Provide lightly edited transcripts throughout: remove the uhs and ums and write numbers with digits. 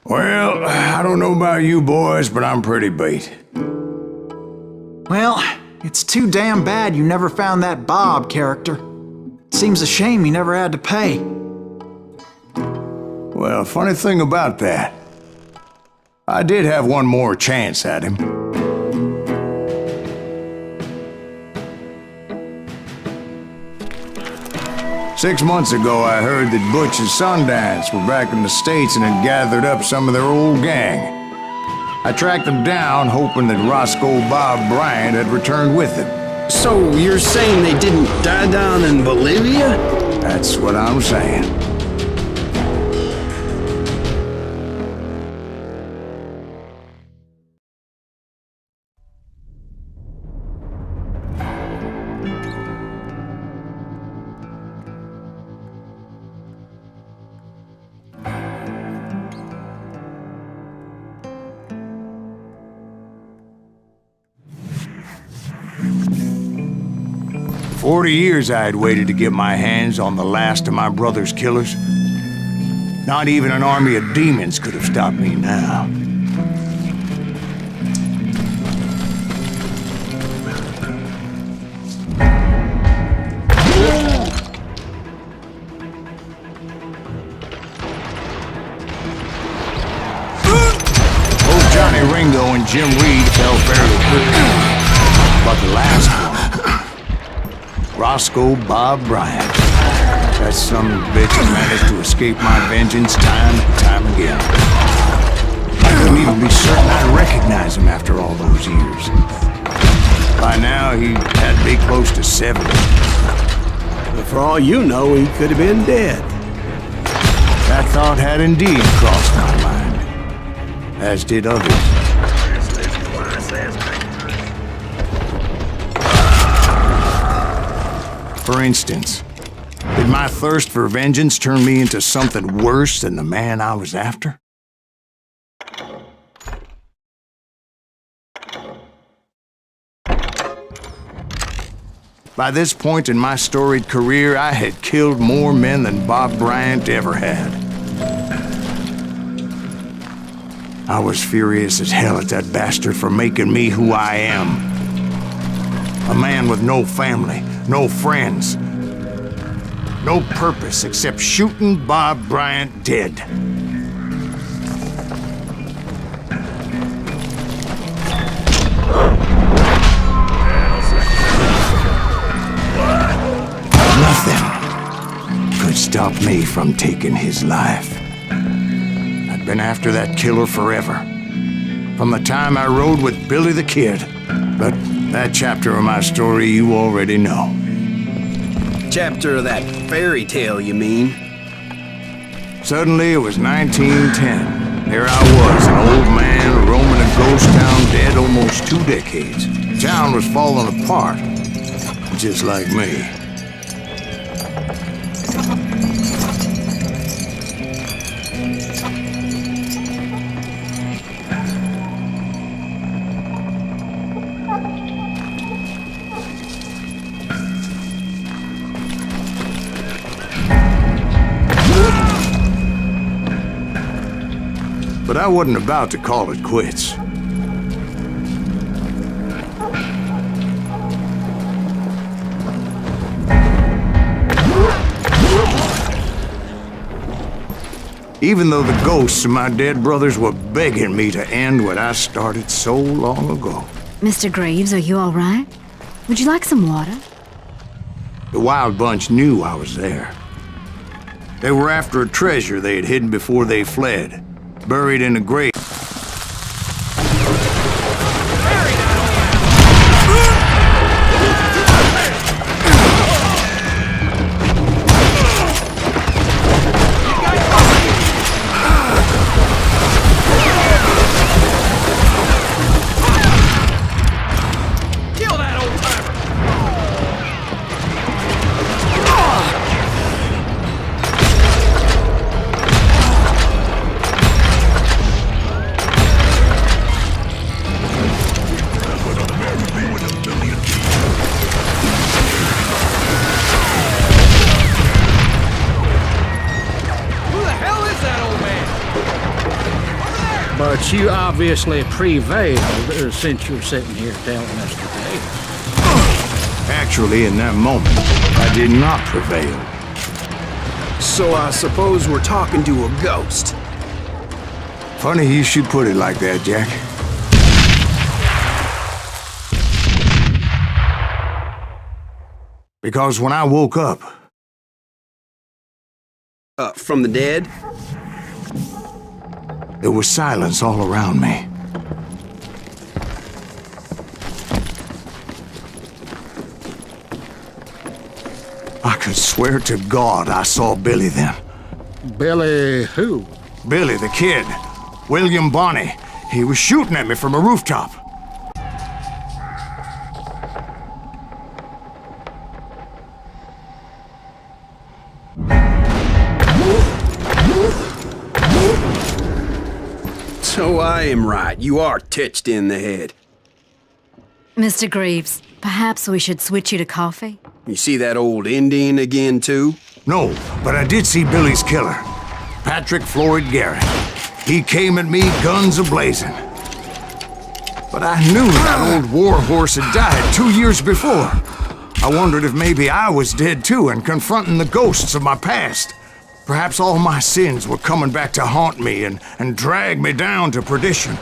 Well, I don't know about you boys, but I'm pretty beat. Well, it's too damn bad you never found that Bob character. Seems a shame you never had to pay. Well, funny thing about that, I did have one more chance at him. Six months ago, I heard that Butch and Sundance were back in the States and had gathered up some of their old gang. I tracked them down, hoping that Roscoe Bob Bryant had returned with them. So you're saying they didn't die down in Bolivia? That's what I'm saying. 40 years I had waited to get my hands on the last of my brother's killers. Not even an army of demons could have stopped me now. Both Johnny Ringo and Jim Reed fell fairly quickly. But the last one, Roscoe Bob Bryant. That son of a bitch managed to escape my vengeance time and time again. I couldn't even be certain I'd recognize him after all those years. By now, he had to be close to 70. But for all you know, he could have been dead. That thought had indeed crossed my mind, as did others. For instance, did my thirst for vengeance turn me into something worse than the man I was after? By this point in my storied career, I had killed more men than Bob Bryant ever had. I was furious as hell at that bastard for making me who I am. A man with no family, no friends, no purpose except shooting Bob Bryant dead. Nothing could stop me from taking his life. I'd been after that killer forever, from the time I rode with Billy the Kid. But that chapter of my story you already know. Chapter of that fairy tale, you mean? Suddenly, it was 1910. There I was, an old man roaming a ghost town dead almost 2 decades. The town was falling apart, just like me. But I wasn't about to call it quits. Even though the ghosts of my dead brothers were begging me to end what I started so long ago. Mr. Graves, are you all right? Would you like some water? The Wild Bunch knew I was there. They were after a treasure they had hidden before they fled, buried in a grave. But you obviously prevailed since you're sitting here telling us today. Actually, in that moment, I did not prevail. So I suppose we're talking to a ghost. Funny you should put it like that, Jack. Because when I woke up, From the dead? there was silence all around me. I could swear to God I saw Billy then. Billy who? Billy the Kid. William Bonney. He was shooting at me from a rooftop. So I am right. You are touched in the head. Mr. Greaves, perhaps we should switch you to coffee? You see that old Indian again, too? No, but I did see Billy's killer. Patrick Floyd Garrett. He came at me guns a-blazing. But I knew that old war horse had died 2 years before. I wondered if maybe I was dead too and confronting the ghosts of my past. Perhaps all my sins were coming back to haunt me and drag me down to perdition.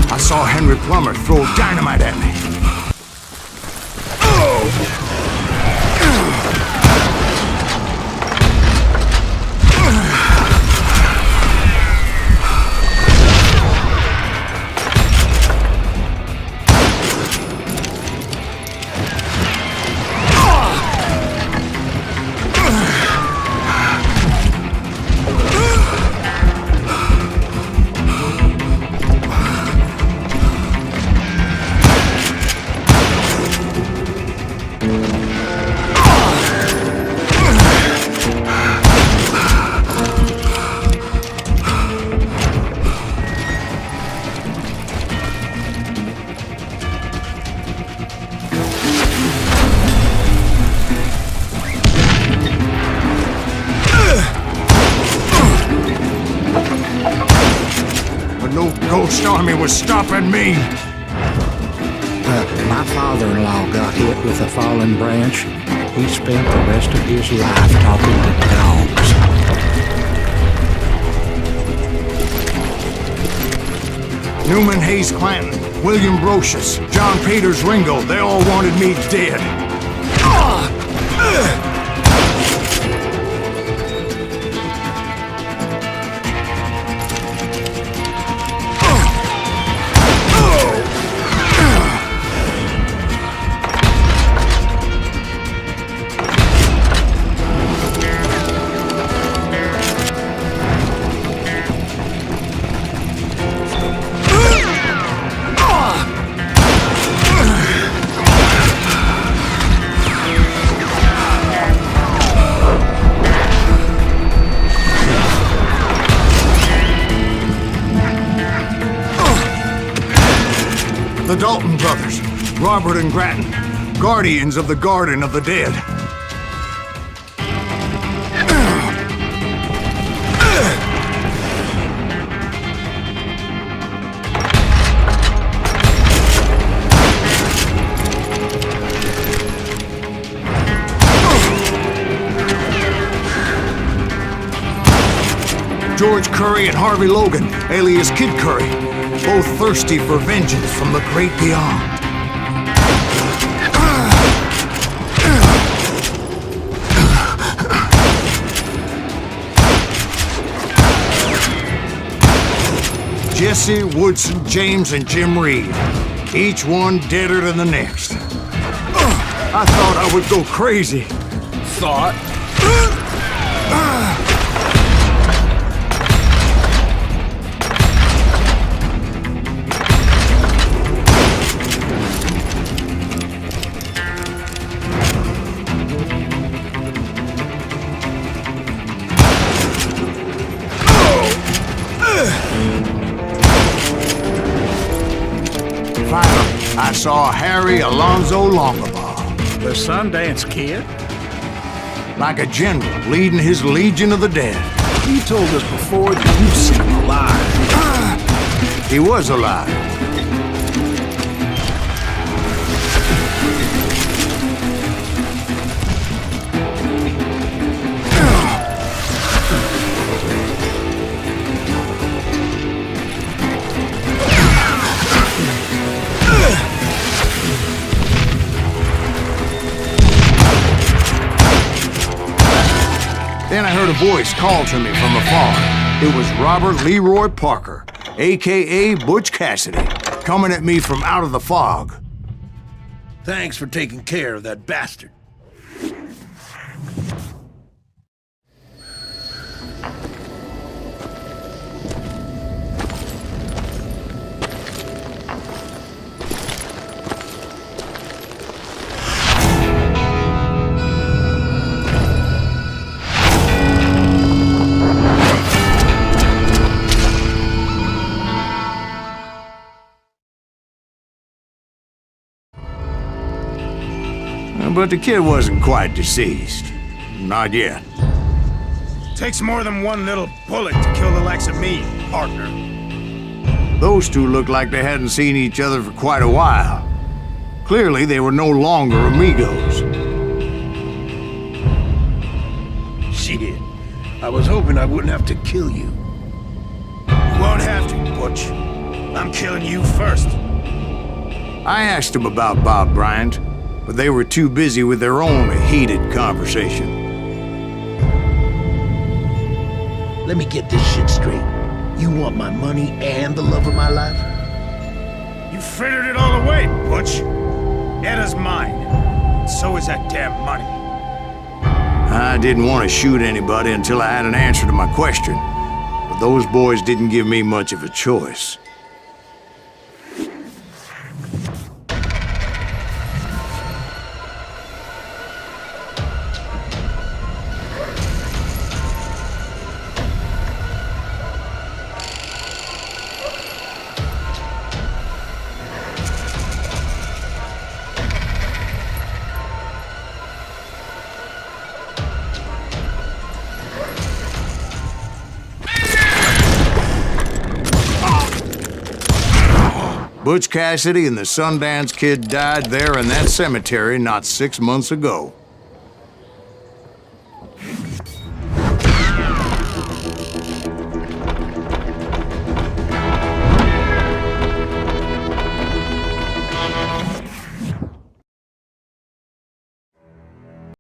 I saw Henry Plummer throw dynamite at me. No ghost army was stopping me. My father-in-law got hit with a fallen branch. He spent the rest of his life talking to dogs. Newman Hayes Clanton, William Brocious, John Peters Ringo, they all wanted me dead. The Dalton brothers, Robert and Grattan, guardians of the Garden of the Dead. George Curry and Harvey Logan, alias Kid Curry, both thirsty for vengeance from the great beyond. Jesse, Woodson, James, and Jim Reed, each one deader than the next. I thought I would go crazy. Thought? I saw Harry Alonzo Longabaugh, The Sundance Kid? like a general leading his legion of the dead. You told us before that you've seen him alive. He was alive. Then I heard a voice call to me from afar. It was Robert Leroy Parker, a.k.a. Butch Cassidy, coming at me from out of the fog. Thanks for taking care of that bastard. But the kid wasn't quite deceased. Not yet. Takes more than one little bullet to kill the likes of me, partner. Those two looked like they hadn't seen each other for quite a while. Clearly, they were no longer amigos. Shit. I was hoping I wouldn't have to kill you. You won't have to, Butch. I'm killing you first. I asked them about Bob Bryant, but they were too busy with their own heated conversation. Let me get this shit straight. You want my money and the love of my life? You frittered it all away, Butch. Edda's mine. So is that damn money. I didn't want to shoot anybody until I had an answer to my question, but those boys didn't give me much of a choice. Butch Cassidy and the Sundance Kid died there in that cemetery not 6 months ago.